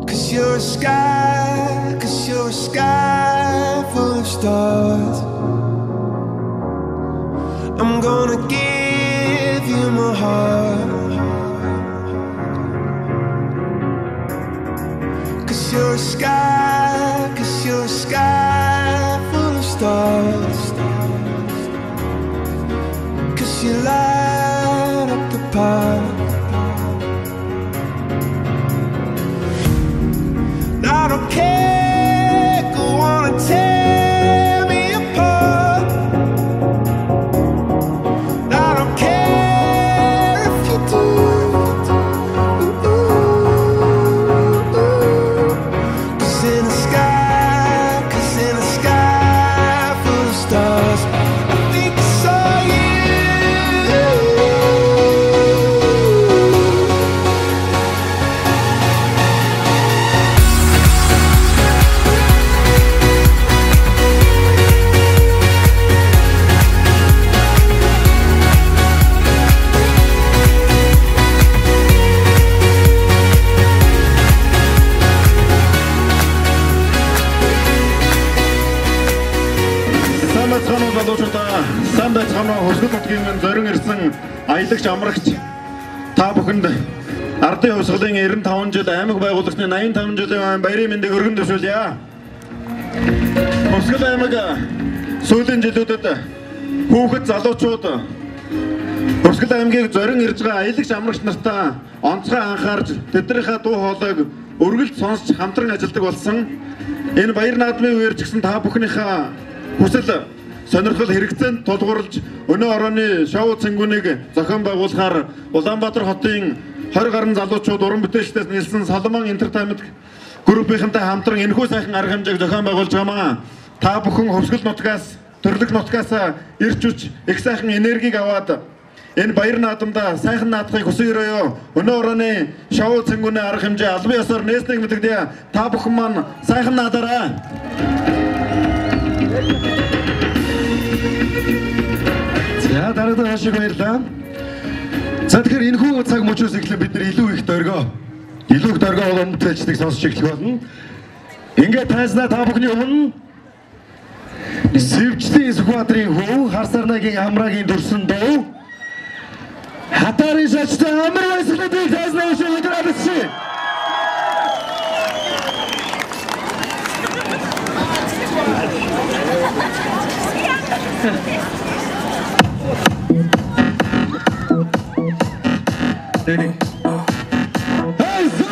'Cause you're a sky full of stars. I'm gonna give you my heart. 'Cause you're a sky full of stars. 'Cause you light up the park. I don't care, go on and tear me apart. I don't care if you do. Cause in a sky full of stars, I think I saw you. Сайн байцгаана уу Хөсгөл нутгийн зорин ирсэн аялагч амрагч та бүхэнд Ардын хувьсгалын 95 жил аймаг байгуулагчны 85 жилийн баярын мэндийг өргөн дэвшүүлье. Хөсгөл аймаг сүүлийн жилүүдэд хүүхэд залуучууд Хөсгөл аймгийг зорин ирж байгаа аялагч амрагч нартаа онцгой анхаарч тэднийхээ дуу хоолойг өргөлд сонсч хамтран ажилладаг болсон. Энэ баяр наадмын үеэр ч гэсэн та бүхнийхээ хүсэл сонирхол хэрэгцээнд тулгуурлаж өнөө орооны шоу цэнгүүнийг зохион байгуулахаар Улаанбаатар хотын 20 гаруй залуучууд уран бүтээлчдээс нийлсэн Соломон Entertainment группийнхэнтэй хамтран энэхүү сайхан арга хэмжээг зохион байгуулж байгаа. Та бүхэн Хөсгөл нутгаас, Төрлөх нутгаас ирж үч их сайхан энергийг аваад энэ баяр наадамда сайхан наадахыг хүсээрээ өнөө орооны шоу цэнгүүний арга хэмжээ албан ёсоор нээснийг мэдэгдээ. Та бүхэн маань сайхан наадаарай. За дараагийн ашиг баярлаа. За тэгэхээр энэхүү цаг мөчөөс эхлээд бид нар илүү их дөргөө уран бүтээлчдийг сонсч эхлэх болно. Ингээд тайзнаа та бүхний өмнө Сэвжлийн Сүхбаатарын хүү Харсарнагийн амраагийн дүрсэн дуу Хатарын шаштай амар баясгалыг тайзнаа шиг өдрөөлсөн. Hey, so